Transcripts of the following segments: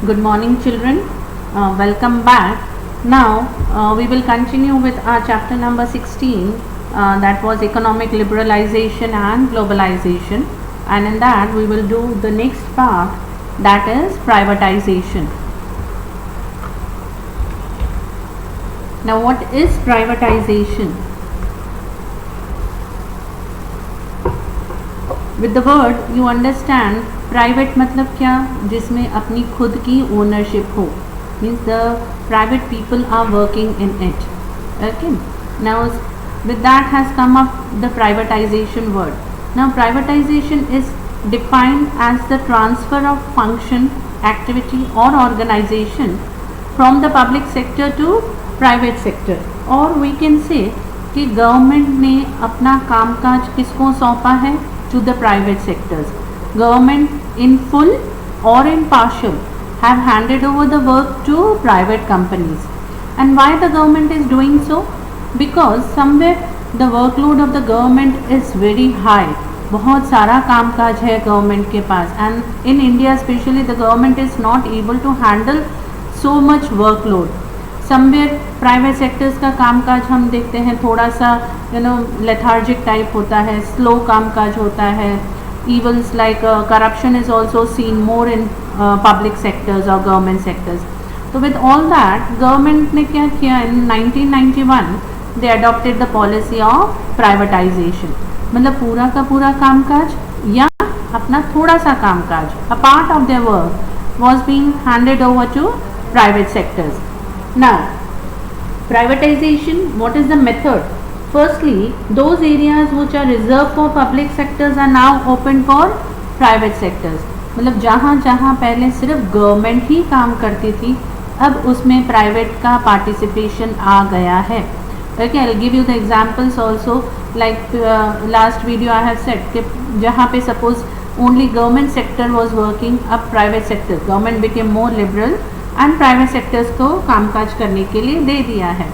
Good morning, children. Welcome back. Now, we will continue with our chapter number 16, that was economic liberalization and globalization. And in that, we will do the next part, that is privatization. Now, what is privatization? With the word you understand private मतलब क्या, जिसमें अपनी खुद की ownership हो, means the private people are working in it. Okay, now with that has come up the privatization word. Now privatization is defined as the transfer of function, activity or organization from the public sector to private sector. और we can say कि government ने अपना कामकाज किसको सौंपा है, to the private sectors. Government in full or in partial have handed over the work to private companies. And why the government is doing so? Because somewhere the workload of the government is very high. बहुत सारा कामकाज है government के पास, and in India especially the government is not able to handle so much workload. Somewhere private sectors का कामकाज हम देखते हैं थोड़ा सा लेथार्जिक टाइप होता है, स्लो कामकाज होता है. Evils like corruption is also seen more in public sectors or government sectors. So with all that, government ने क्या किया, in 1991 they adopted the policy of privatization. मतलब पूरा का पूरा कामकाज या अपना थोड़ा सा कामकाज, a part of their work was being handed over to private sectors. Now privatization, what is the method? Firstly, those areas which are reserved for public sectors are now open for private sectors. मतलब जहाँ जहाँ पहले सिर्फ government ही काम करती थी, अब उसमें प्राइवेट का पार्टिसिपेशन आ गया है. Okay, I will give you the examples also. Like last video I have said कि जहाँ पे suppose only government sector was working, अब private sector, government became more liberal and private sectors को कामकाज करने के लिए दे दिया है.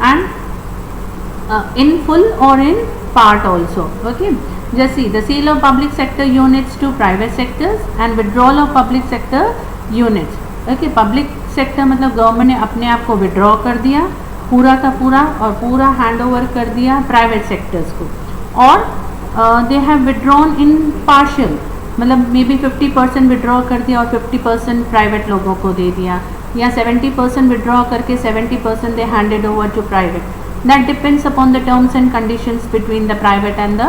And in full or in part also. Okay, just see the sale of public sector units to private sectors and withdrawal of public sector units. Okay, public sector मतलब government ने अपने आप को विड्रॉ कर दिया पूरा का पूरा और पूरा हैंड ओवर कर दिया प्राइवेट सेक्टर्स को. और they have withdrawn in partial, मतलब मे बी 50% विड्रॉ कर दिया और 50% प्राइवेट लोगों को दे दिया, या 70% विड्रॉ करके 70% they handed over to private. That depends upon the terms and conditions between the private and the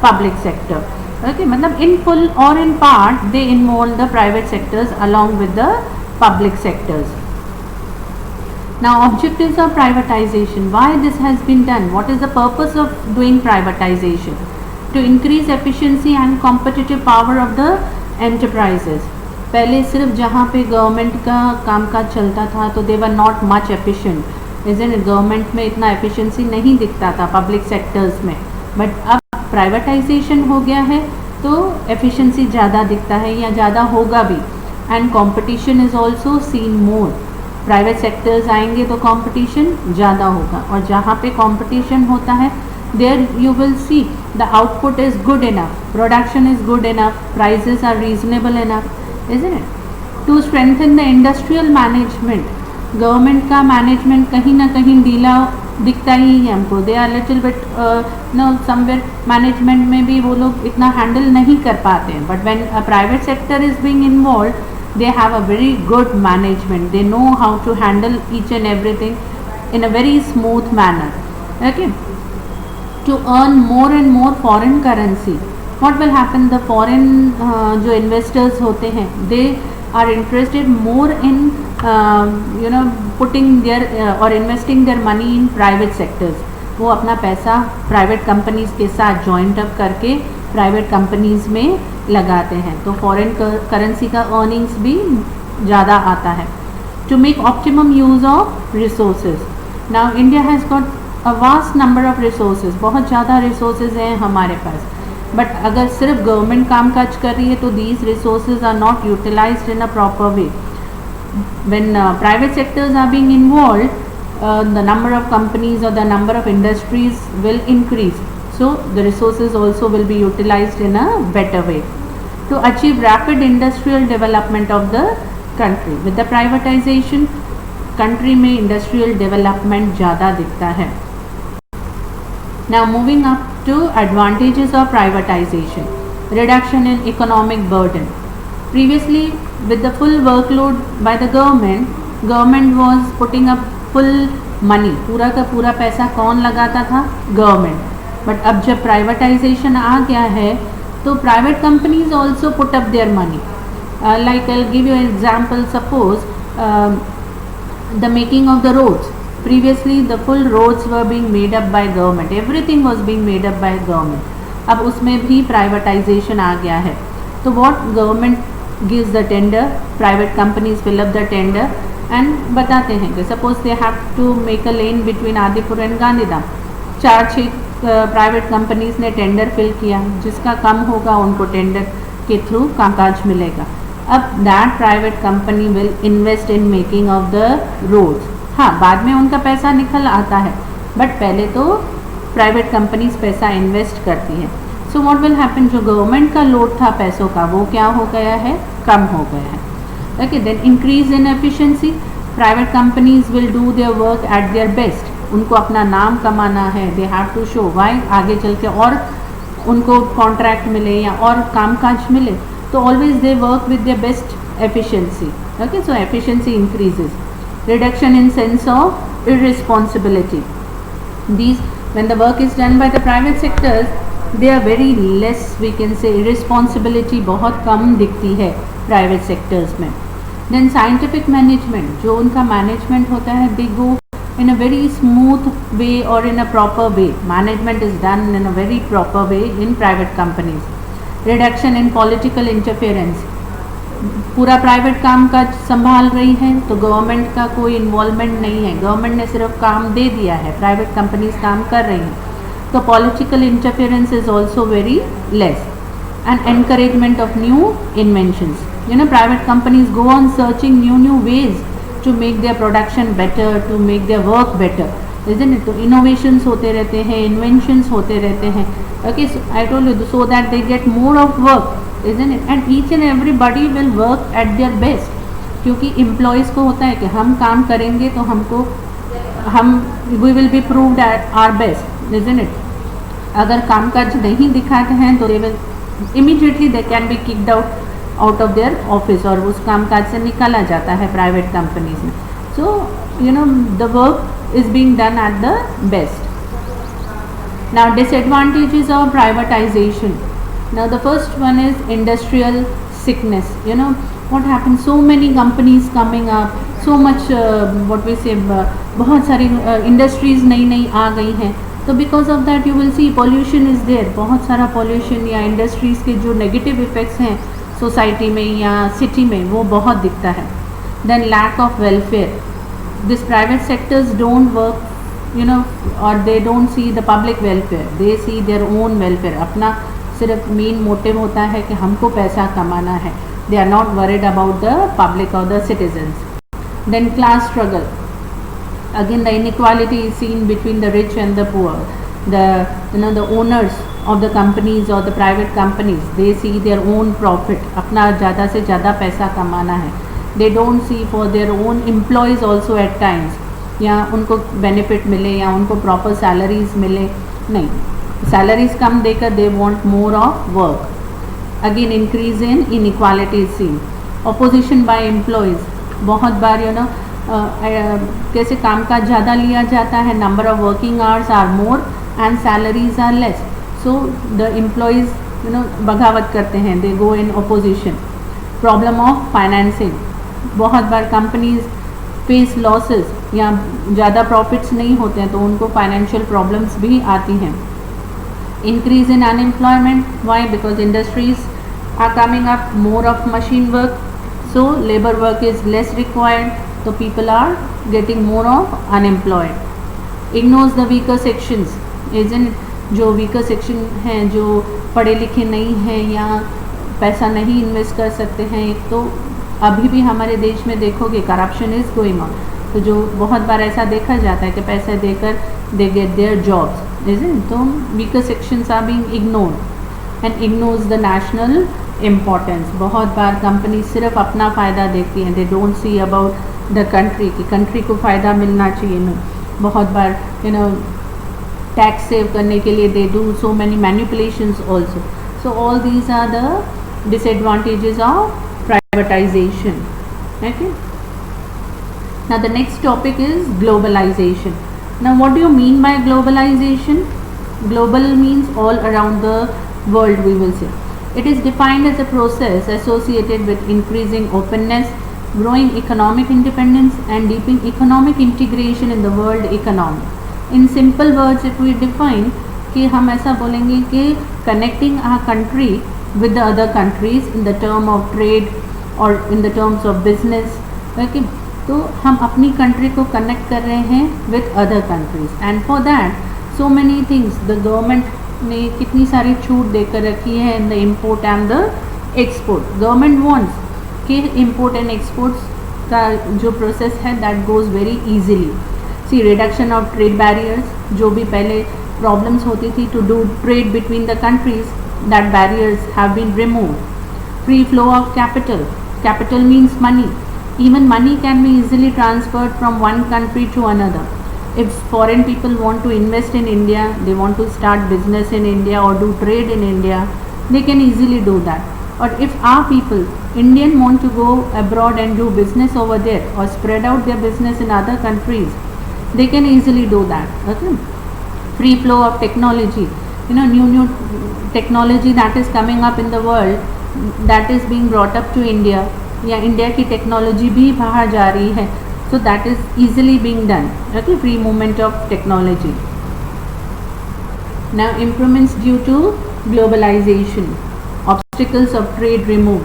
public sector. Okay, मतलब in full or in part they involve the private sectors along with the public sectors. Now objectives of privatization, why this has been done, what is the purpose of doing privatization? To increase efficiency and competitive power of the enterprises. पहले सिर्फ जहाँ पे government का कामकाज चलता था तो they were not much efficient. Government में इतना एफिशिएंसी नहीं दिखता था पब्लिक सेक्टर्स में, बट अब प्राइवेटाइजेशन हो गया है तो एफिशिएंसी ज़्यादा दिखता है या ज़्यादा होगा भी. And competition is also seen more. Private sectors आएंगे तो कंपटीशन ज़्यादा होगा, और जहाँ पे कंपटीशन होता है there you will see the output is good enough, production is good enough, prices are reasonable enough, isn't it. To strengthen the industrial management, government का मैनेजमेंट कहीं ना कहीं ढीला दिखता ही है हमको. They are little bit somewhere management में भी वो लोग इतना हैंडल नहीं कर पाते हैं. But when a private sector is being involve, they have a very good management. They know how to handle each and everything in a very smooth manner. Okay, to earn more and more foreign currency. What will happen, the foreign जो investors होते हैं दे are interested more in putting their or investing their money in private sectors. वो अपना पैसा private companies के साथ joint up करके private companies में लगाते हैं, तो फॉरेन करेंसी का अर्निंग्स भी ज़्यादा आता है. To make optimum use of resources. Now India has got a vast number of resources, बहुत ज़्यादा रिसोर्सेज हैं हमारे पास, बट अगर सिर्फ गवर्नमेंट काम काज कर रही है तो these resources are not utilized in a proper way. When private sectors are being involved, the number of companies or the number of industries will increase, so the resources also will be utilized in a better way. To achieve rapid industrial development of the country. With the privatization country में industrial development ज़्यादा दिखता है. Now moving up to advantages of privatization. Reduction in economic burden. Previously with the full workload by the government was putting up full money. पूरा का पूरा पैसा कौन लगाता था? गवर्नमेंट. बट अब जब प्राइवेटाइजेशन आ गया है तो private companies also put up their money. Like I give you example. Suppose the making of the roads. Previously the full roads were being made up by government. Everything was being made up by government. अब उसमें भी privatization आ गया है. तो what government gives the tender, private companies fill up the tender and बताते हैं कि suppose they have to make a lane between Adipur and Gandhidham. 4-6 private companies ने टेंडर फिल किया. जिसका कम होगा उनको टेंडर के थ्रू कामकाज मिलेगा. अब that private company will invest in making of the roads. हाँ, बाद में उनका पैसा निकल आता है, बट पहले तो प्राइवेट कंपनीज पैसा इन्वेस्ट करती है. सो व्हाट विल हैपन, जो गवर्नमेंट का लोड था पैसों का वो क्या हो गया है? कम हो गया है. Okay, then increase in efficiency. Private companies will do their work at their best. उनको अपना नाम कमाना है. They have to show why आगे चल के और उनको कॉन्ट्रैक्ट मिले या और कामकाज मिले, तो always they work with their best efficiency. Okay, so efficiency increases. Reduction in sense of irresponsibility. These when the work is done by the private sectors they are very less, we can say. Responsibility बहुत कम दिखती है private sectors में. Then scientific management. जो उनका management होता है, they go in a very smooth way or in a proper way. Management is done in a very proper way in private companies. Reduction in political interference. पूरा private काम काज संभाल रही है तो गवर्नमेंट का कोई इन्वॉल्वमेंट नहीं है. गवर्नमेंट ने सिर्फ काम दे दिया है, प्राइवेट कंपनीज काम कर रही हैं. तो political interference is also very less. And encouragement of new inventions. You know, private companies go on searching new ways to make their production better, to make their work better, isn't it? तो innovations होते रहते हैं, inventions होते रहते हैं. Okay, so I told you, so that they get more of work, isn't it? And each and everybody will work at their best. क्योंकि employees को होता है कि हम काम करेंगे तो we will be proved at our best, isn't it? अगर कामकाज नहीं दिखाते हैं तो they will immediately they can be kicked out of their office और उस कामकाज से निकाला जाता है प्राइवेट कंपनीज में. So you know, the work is being done at the best. Now disadvantages of privatisation. Now the first one is industrial sickness. You know what happens, so many companies coming up, so much what we say, बहुत सारी industries नई नई आ गई हैं. तो because of that you will see pollution is there. बहुत सारा pollution या इंडस्ट्रीज़ के जो नेगेटिव इफ़ेक्ट्स हैं सोसाइटी में या सिटी में वो बहुत दिखता है. Then lack of welfare. This private sectors don't work, you know, और they don't see the public welfare, they see their own welfare. अपना सिर्फ मेन मोटिव होता है कि हमको पैसा कमाना है. They are not worried about the public और the citizens. Then class struggle. Again, the inequality is seen between the rich and the poor. The owners of the companies or the private companies, they see their own profit. अपना ज़्यादा से ज़्यादा पैसा कमाना है. They don't see for their own employees also at times. या उनको benefit मिले या उनको proper salaries मिले, नहीं. Salaries कम देकर they want more of work. Again, increase in inequality is seen. Opposition by employees. बहुत बार कैसे काम का ज़्यादा लिया जाता है, number of working hours are more and salaries are less. So the employees बगावत करते हैं, they go in opposition. Problem of financing. बहुत बार कंपनीज फेस लॉसेस या ज़्यादा प्रॉफिट्स नहीं होते हैं तो उनको फाइनेंशियल प्रॉब्लम्स भी आती हैं. Increase in unemployment. Why? Because industries are coming up, more of machine work, so labour work is less required. तो people are getting more of unemployed. Ignores the weaker sections, isn't it? जो weaker section हैं, जो पढ़े लिखे नहीं हैं या पैसा नहीं इन्वेस्ट कर सकते हैं. एक तो अभी भी हमारे देश में देखोगे करप्शन इज़ गोइंग ऑन. तो जो बहुत बार ऐसा देखा जाता है कि पैसे देकर they get their jobs, isn't it? तो weaker sections are being ignored and ignores the national importance. बहुत बार कंपनी सिर्फ अपना फ़ायदा देखती हैं, दे don't see about the country कि कंट्री को फ़ायदा मिलना चाहिए। नो, बहुत बार टैक्स सेव करने के लिए they do so many manipulations also. So all these are the disadvantages of privatization. Okay, now the next topic is globalization. Now what do you mean by globalization? Global means all around the world, we will say. It is defined as a process associated with increasing openness, growing economic independence and deepening economic integration in the world economy. In simple words if we define कि हम ऐसा बोलेंगे कि connecting our country with the other countries in the term of trade or in the terms of business. Okay, तो हम अपनी country को connect कर रहे हैं with other countries and for that so many things the government ने कितनी सारी छूट देकर रखी है in the import and the export. Government wants कि इम्पोर्ट एंड एक्सपोर्ट्स का जो प्रोसेस है that goes very easily. See reduction of trade barriers, जो भी पहले प्रॉब्लम्स होती थी to do trade between the countries, that barriers have been removed. Free flow of capital, capital means money. Even money can be easily transferred from one country to another. If foreign people want to invest in India, they want to start business in India or do trade in India, they can easily do that. Or if our people, Indian, want to go abroad and do business over there or spread out their business in other countries, they can easily do that. Okay? Free flow of technology. New technology that is coming up in the world, that is being brought up to India. या India की technology भी बाहर जा रही है, so that is easily being done. Okay, free movement of technology. Now improvements due to globalization, obstacles of trade remove.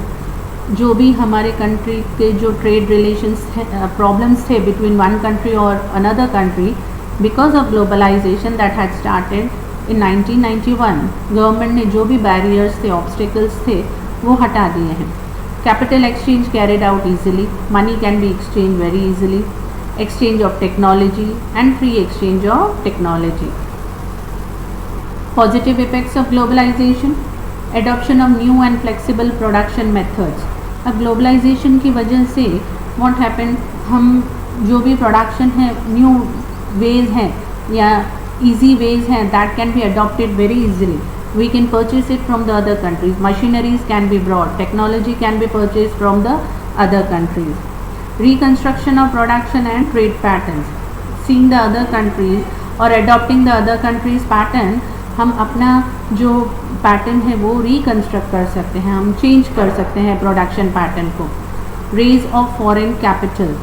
जो भी हमारे कंट्री के जो ट्रेड रिलेशंस प्रॉब्लम्स थे बिटवीन वन कंट्री और another country, because of globalization that had started in 1991, government ने जो भी बैरियर्स थे, ऑब्स्टिकल्स थे, वो हटा दिए हैं. Capital exchange carried out easily, money can be exchanged very easily, exchange of technology and free exchange of technology. Positive effects of globalization, adoption of new and flexible production methods. अब globalization की वजह से what happened, हम जो भी production है, new ways हैं या easy ways हैं, that can be adopted very easily. We can purchase it from the other countries. Machineries can be brought, technology can be purchased from the other countries. Reconstruction of production and trade patterns. Seeing the other countries or adopting the other countries pattern, हम अपना जो pattern है वो reconstruct कर सकते हैं, हम change कर सकते हैं production pattern को. Raise of foreign capital.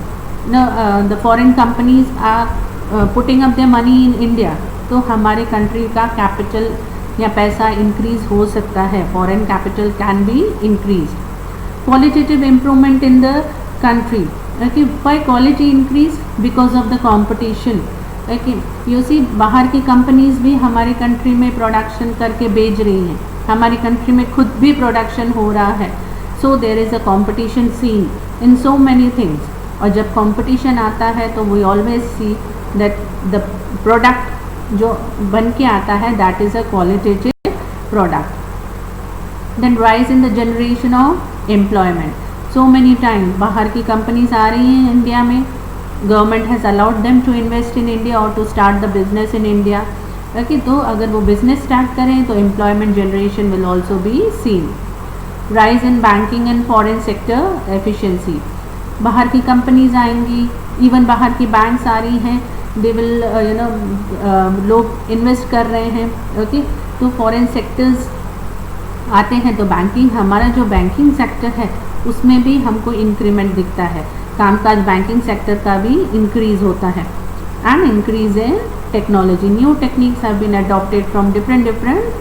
The foreign companies are putting up their money in India. तो हमारे country का capital या पैसा इंक्रीज हो सकता है. Foreign capital can be increase. Qualitative improvement in the country. Okay, by quality increase because of the competition. Okay, you see बाहर की कंपनीज भी हमारी कंट्री में प्रोडक्शन करके बेच रही हैं, हमारी कंट्री में खुद भी प्रोडक्शन हो रहा है. So there is a competition seen in so many things. और जब कंपटीशन आता है तो we always see that the product जो बन के आता है that is a qualitative product. Then rise in the generation of employment. So many time बाहर की कंपनीज आ रही हैं इंडिया में, government has allowed them to invest in India और to start the business in India. Okay, तो अगर वो बिजनेस स्टार्ट करें तो employment generation will also be seen. Rise in banking and foreign sector efficiency. बाहर की companies आएंगी, even बाहर की बैंक्स आ रही हैं, दे विल लोग इन्वेस्ट कर रहे हैं. ओके, तो फॉरेन सेक्टर्स आते हैं तो बैंकिंग, हमारा जो बैंकिंग सेक्टर है उसमें भी हमको इंक्रीमेंट दिखता है, कामकाज बैंकिंग सेक्टर का भी इंक्रीज होता है. And increase in technology. New techniques have been adopted from different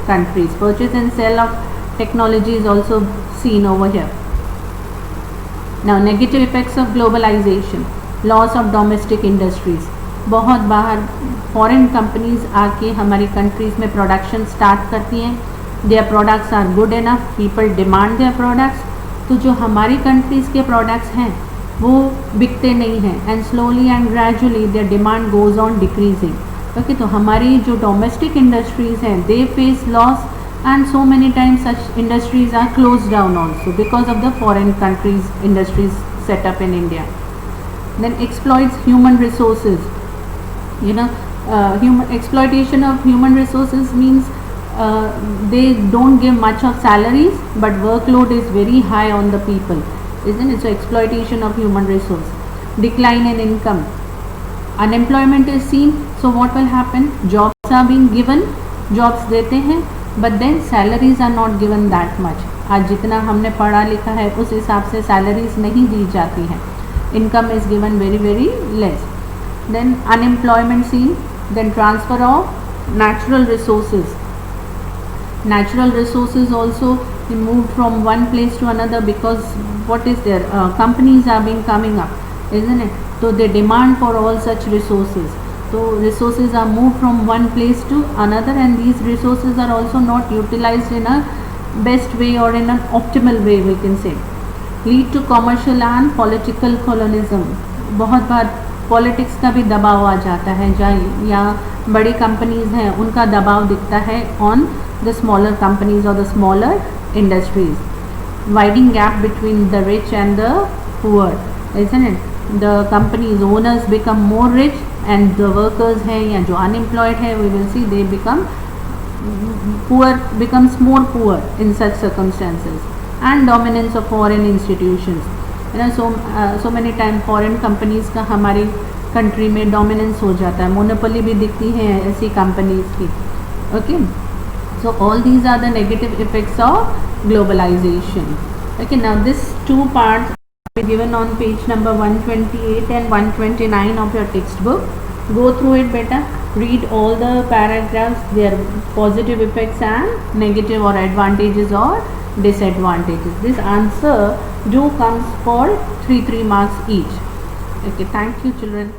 countries. Purchase and sale of technology is also seen over here. Now negative effects of globalization, loss of domestic industries. बहुत बाहर foreign companies आके हमारी countries में production start करती हैं. Their products are good enough, people demand their products. तो जो हमारी कंट्रीज़ के प्रोडक्ट्स हैं वो बिकते नहीं हैं and slowly and gradually their demand goes on decreasing. Okay, तो हमारी जो डोमेस्टिक इंडस्ट्रीज़ हैं they face loss and so many times such industries are closed down also because of the foreign countries industries set up in India. Then exploits human resources. Human exploitation of human resources means they don't give much of salaries, but workload is very high on the people, isn't it? So exploitation of human resource. Decline in income, unemployment is seen. So what will happen? Jobs are being given, jobs देते हैं, but then salaries are not given that much. आज जितना हमने पढ़ा लिखा है उस हिसाब से salaries नहीं दी जाती हैं. Income is given very very less. Then unemployment seen. Then transfer of natural resources. Natural resources also moved from one place to another because what is there? Companies are being coming up, isn't it? So they demand for all such resources. So resources are moved from one place to another, and these resources are also not utilized in a best way or in an optimal way, we can say. Lead to commercial and political colonialism. बहुत बार politics का भी दबाव आ जाता है, जहाँ या बड़ी companies हैं उनका दबाव दिखता है ऑन द स्मॉलर कंपनीज और the smaller industries. Widening gap between the rich and the poor, isn't it? The companies owners become more rich and the workers हैं या जो unemployed है, we will see they become poor, becomes more poor in such circumstances. And dominance of foreign institutions. So many time foreign companies का हमारी country में dominance हो जाता है, मोनोपोली भी दिखती है ऐसी कंपनीज की. Okay, so all these are the negative effects of globalization. Okay, now this two parts are given on page number 128 and 129 of your textbook. Go through it better, read all the paragraphs, their positive effects and negative or advantages or disadvantages. This answer do comes for 3 marks each. Okay, thank you children.